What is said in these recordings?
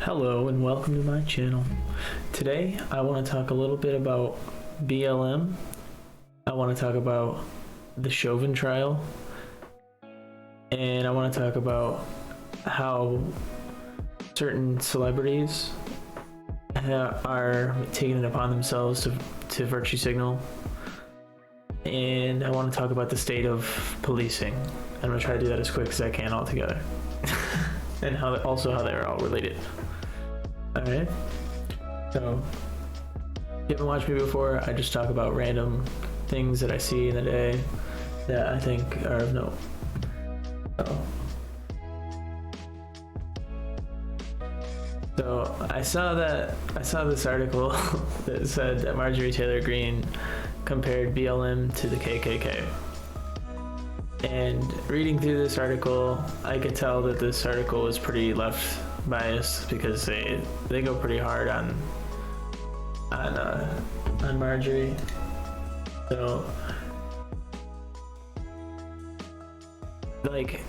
Hello and welcome to my channel. Today I want to talk a little bit about BLM. I want to talk about the Chauvin trial, and I want to talk about how certain celebrities are taking it upon themselves to virtue signal, and I want to talk about the state of policing. I'm going to try to do that as quick as I can all together. And how they're all related. Alright, so if you haven't watched me before, I just talk about random things that I see in the day that I think are of note. So I saw this article that said that Marjorie Taylor Greene compared BLM to the KKK. And reading through this article, I could tell that this article was pretty left biased because they go pretty hard on Marjorie. So, like,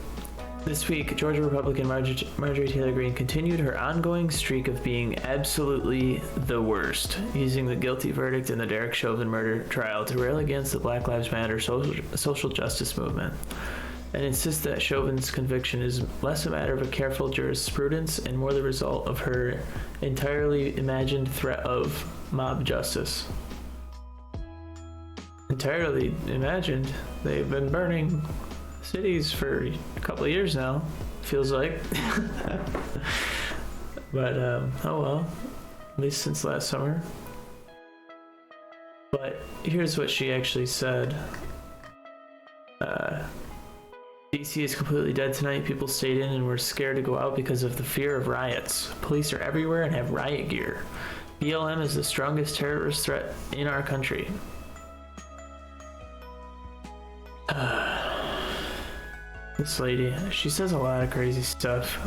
this week, Georgia Republican Marjorie Taylor Greene continued her ongoing streak of being absolutely the worst, using the guilty verdict in the Derek Chauvin murder trial to rail against the Black Lives Matter social justice movement, and insist that Chauvin's conviction is less a matter of a careful jurisprudence and more the result of her entirely imagined threat of mob justice. Entirely imagined? They've been burning cities for a couple of years now, feels like. But oh well, at least since last summer. But here's what she actually said. DC is completely dead tonight. People stayed in and were scared to go out because of the fear of riots. Police are everywhere and have riot gear. BLM is the strongest terrorist threat in our country. This lady, she says a lot of crazy stuff.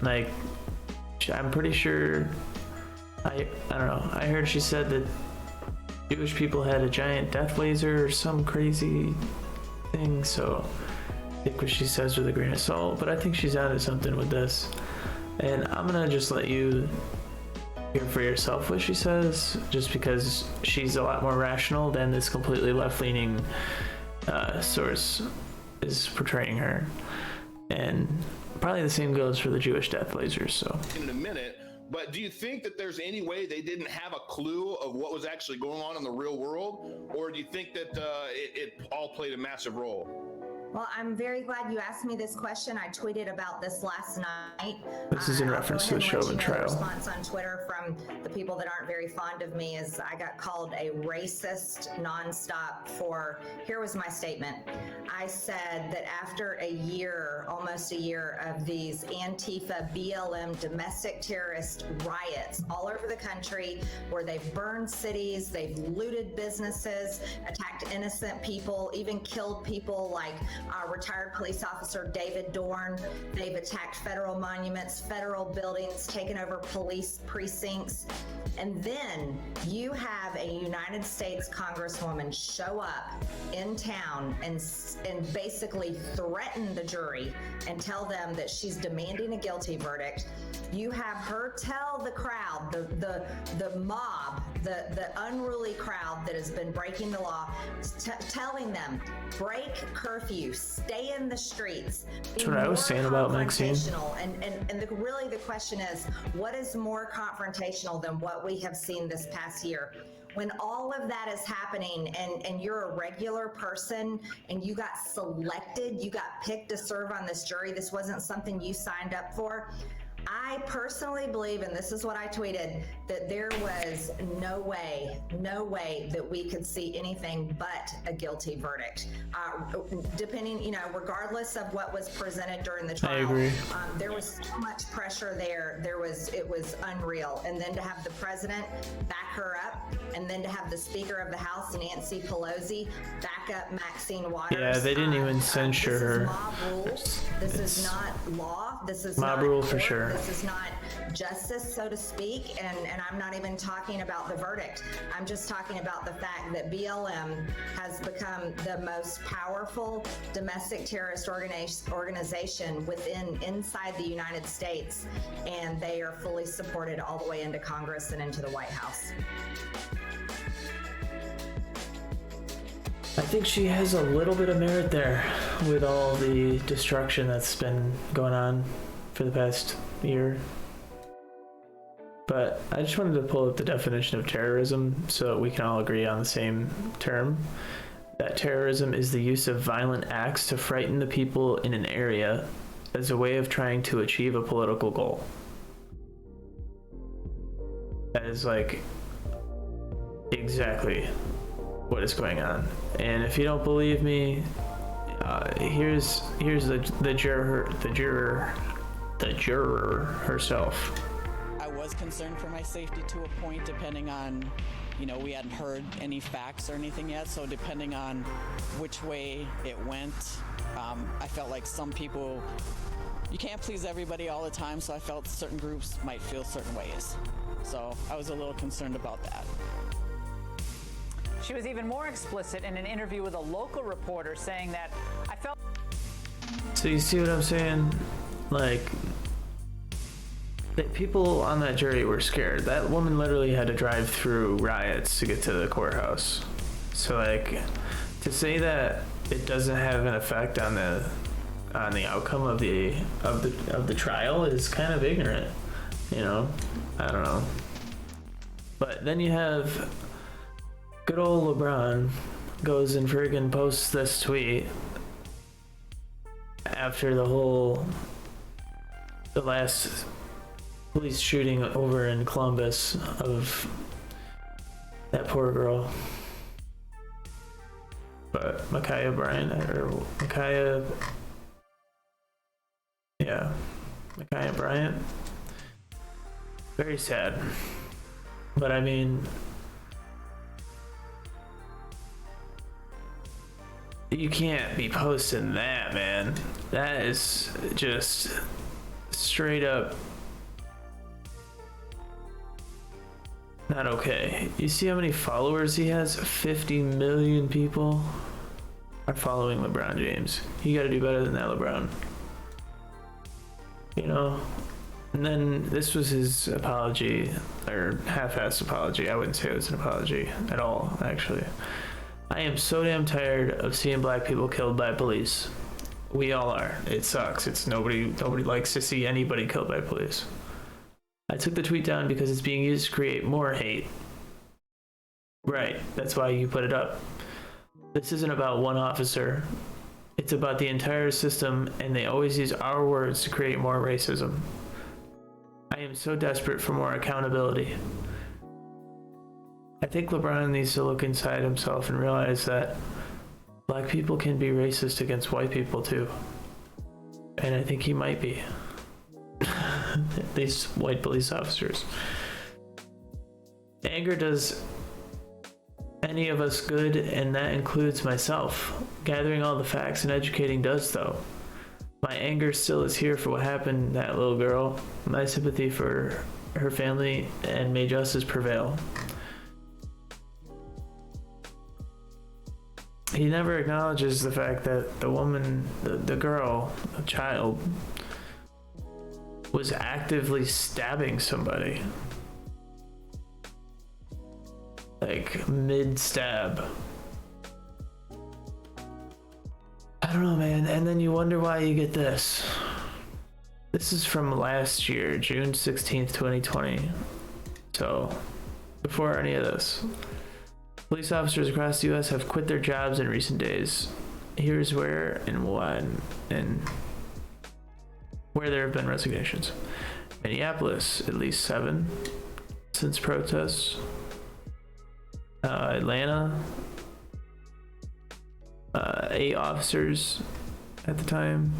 Like, I'm pretty sure, I don't know, I heard she said that Jewish people had a giant death laser or some crazy thing, so take what she says with a grain of salt, but I think she's onto something with this. And I'm gonna just let you hear for yourself what she says, just because she's a lot more rational than this completely left-leaning source is portraying her. And probably the same goes for the Jewish death lasers. So in a minute, but do you think that there's any way they didn't have a clue of what was actually going on in the real world, or do you think that it all played a massive role? Well, I'm very glad you asked me this question. I tweeted about this last night. This is in reference to the Showman trial. The response on Twitter from the people that aren't very fond of me is I got called a racist nonstop for, here was my statement. I said that after a year, almost a year of these Antifa, BLM, domestic terrorist riots all over the country where they've burned cities, they've looted businesses, attacked innocent people, even killed people like retired police officer David Dorn. They've attacked federal monuments, federal buildings, taken over police precincts. And then you have a United States Congresswoman show up in town and basically threaten the jury and tell them that she's demanding a guilty verdict. You have her tell the crowd, the mob, the unruly crowd that has been breaking the law, telling them, break curfew, stay in the streets. That's what I was saying about Maxine. And really the question is, what is more confrontational than what we have seen this past year? When all of that is happening and you're a regular person and you got selected, you got picked to serve on this jury, this wasn't something you signed up for. I personally believe, and this is what I tweeted, that there was no way that we could see anything but a guilty verdict. Depending, regardless of what was presented during the trial. I agree. There was so much pressure there. It was unreal. And then to have the president back her up, and then to have the Speaker of the House, Nancy Pelosi, back up Maxine Waters. Yeah, they didn't even censure her. This is mob rule. This is not law. This is mob not rule for court. sure. This is not justice, so to speak. And I'm not even talking about the verdict. I'm just talking about the fact that BLM has become the most powerful domestic terrorist organization inside the United States, and they are fully supported all the way into Congress and into the White House. I think she has a little bit of merit there with all the destruction that's been going on for the past year. But I just wanted to pull up the definition of terrorism so we can all agree on the same term. That terrorism is the use of violent acts to frighten the people in an area as a way of trying to achieve a political goal. That is like exactly what is going on. And if you don't believe me, here's the juror herself. I was concerned for my safety to a point, depending on, we hadn't heard any facts or anything yet. So depending on which way it went, I felt like some people, you can't please everybody all the time. So I felt certain groups might feel certain ways. So I was a little concerned about that. She was even more explicit in an interview with a local reporter, saying that I felt. So you see what I'm saying? Like, the people on that jury were scared. That woman literally had to drive through riots to get to the courthouse. So like, to say that it doesn't have an effect on the outcome of the trial is kind of ignorant. I don't know. But then you have good old LeBron goes and friggin' posts this tweet after the last police shooting over in Columbus of that poor girl. But Ma'Khia Bryant. Very sad. But I mean, you can't be posting that, man. That is just straight up not okay. You see how many followers he has? 50 million people are following LeBron James. You gotta do better than that, LeBron. And then this was his apology, or half-assed apology. I wouldn't say it was an apology at all, actually. I am so damn tired of seeing black people killed by police. We all are. It sucks. It's nobody likes to see anybody killed by police. I took the tweet down because it's being used to create more hate. Right, that's why you put it up. This isn't about one officer. It's about the entire system, and they always use our words to create more racism. I am so desperate for more accountability. I think LeBron needs to look inside himself and realize that black people can be racist against white people too. And I think he might be. These white police officers. Anger does any of us good, and that includes myself. Gathering all the facts and educating does, though. My anger still is here for what happened to that little girl. My sympathy for her family, and may justice prevail. He never acknowledges the fact that the woman, the girl, the child, was actively stabbing somebody. Like, mid-stab. I don't know, man. And then you wonder why you get this. This is from last year, June 16th, 2020. So, before any of this. Police officers across the U.S. have quit their jobs in recent days. Here's where and why, and where there have been resignations. Minneapolis, at least 7 since protests. Atlanta, 8 officers at the time.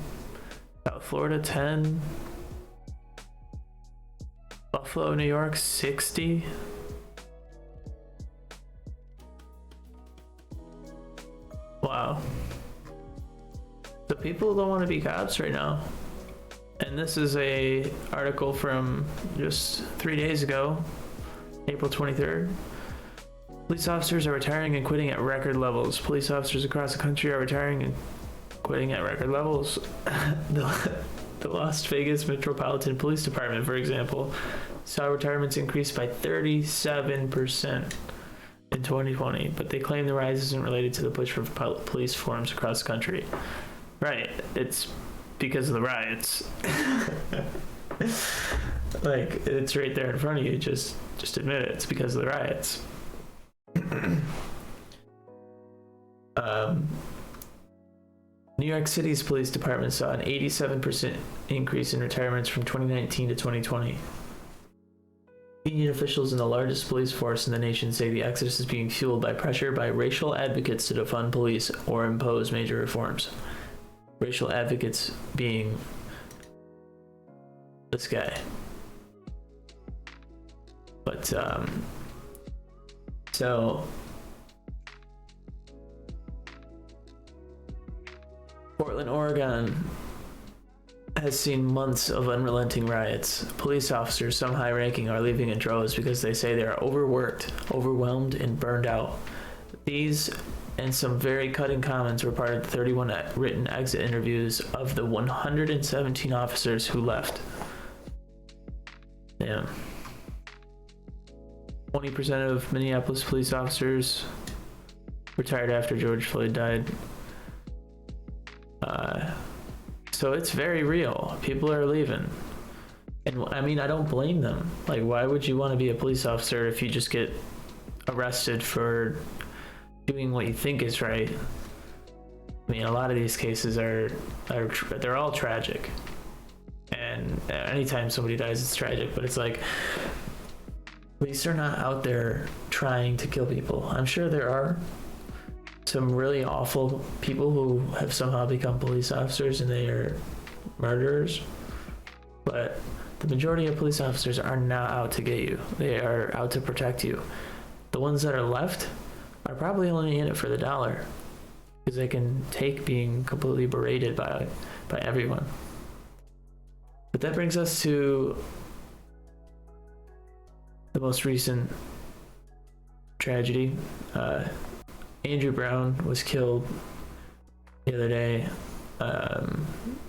South Florida, 10. Buffalo, New York, 60. Wow. So people don't want to be cops right now. And this is a article from just 3 days ago, April 23rd. Police officers are retiring and quitting at record levels. Police officers across the country are retiring and quitting at record levels. The Las Vegas Metropolitan Police Department, for example, saw retirements increase by 37% in 2020, but they claim the rise isn't related to the push for police forms across the country. Right, it's because of the riots. Like, it's right there in front of you. Just admit it. It's because of the riots. New York City's police department saw an 87% increase in retirements from 2019 to 2020. Union officials in the largest police force in the nation say the exodus is being fueled by pressure by racial advocates to defund police or impose major reforms. Racial advocates being this guy. But, so Portland, Oregon has seen months of unrelenting riots. Police officers, some high-ranking, are leaving in droves because they say they are overworked, overwhelmed, and burned out. These and some very cutting comments were part of the 31 written exit interviews of the 117 officers who left. Damn. 20% of Minneapolis police officers retired after George Floyd died. So it's very real. People are leaving. And I mean, I don't blame them. Like, why would you want to be a police officer if you just get arrested for doing what you think is right? I mean, a lot of these cases they're all tragic. And anytime somebody dies, it's tragic. But it's like, police are not out there trying to kill people. I'm sure there are some really awful people who have somehow become police officers and they are murderers. But the majority of police officers are not out to get you. They are out to protect you. The ones that are left are probably only in it for the dollar because they can take being completely berated by everyone. But that brings us to the most recent tragedy. Andrew Brown was killed the other day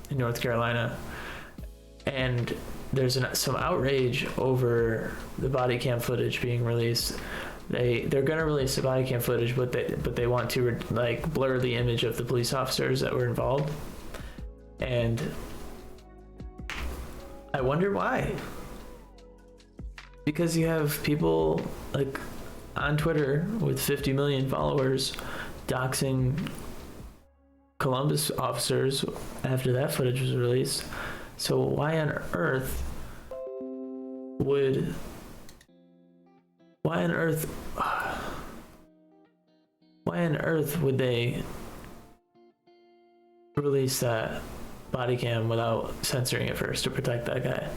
in North Carolina, and there's some outrage over the body cam footage being released. They're gonna release the body cam footage, but they want to like blur the image of the police officers that were involved, and I wonder why. Because you have people like on Twitter with 50 million followers doxing Columbus officers after that footage was released. So why on earth would they release that body cam without censoring it first to protect that guy?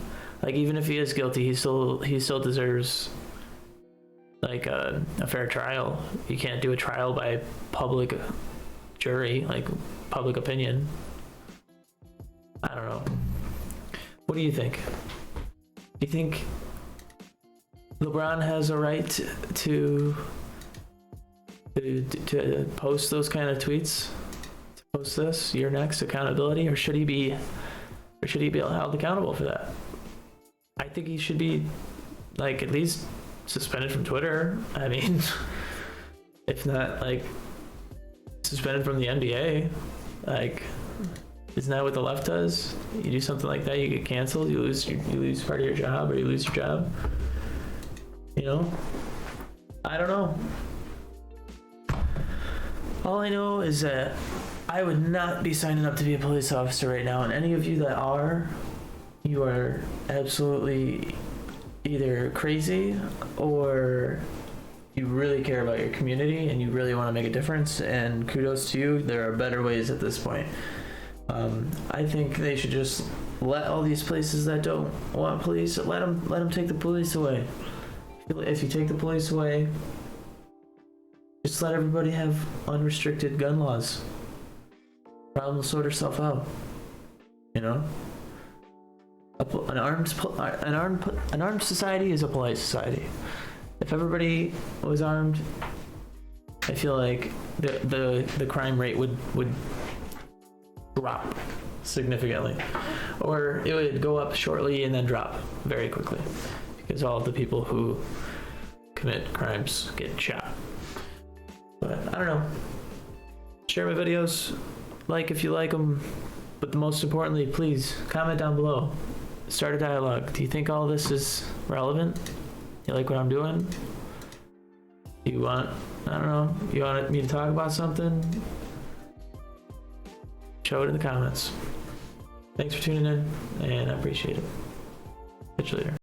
Like, even if he is guilty, he still deserves like a fair trial. You can't do a trial by public jury, like public opinion. I don't know. What do you think? Do you think LeBron has a right to post those kind of tweets? To post this, you're next, accountability, or should he be held accountable for that? I think he should be, like, at least suspended from Twitter. I mean, if not, like, suspended from the NBA. Like, isn't that what the left does? You do something like that, you get canceled, you lose part of your job, or you lose your job. You know? I don't know. All I know is that I would not be signing up to be a police officer right now, and any of you that are, you are absolutely either crazy or you really care about your community and you really want to make a difference, and kudos to you. There are better ways at this point. I think they should just let all these places that don't want police, let them take the police away. If you take the police away, just let everybody have unrestricted gun laws. Problem will sort itself out, you know? An armed society is a polite society. If everybody was armed, I feel like the crime rate would drop significantly, or it would go up shortly and then drop very quickly, because all of the people who commit crimes get shot. But I don't know. Share my videos, like if you like them, but most importantly, please comment down below. Start a dialogue. Do you think all this is relevant? You like what I'm doing? Do you want, I don't know, you want me to talk about something? Show it in the comments. Thanks for tuning in, and I appreciate it. Catch you later.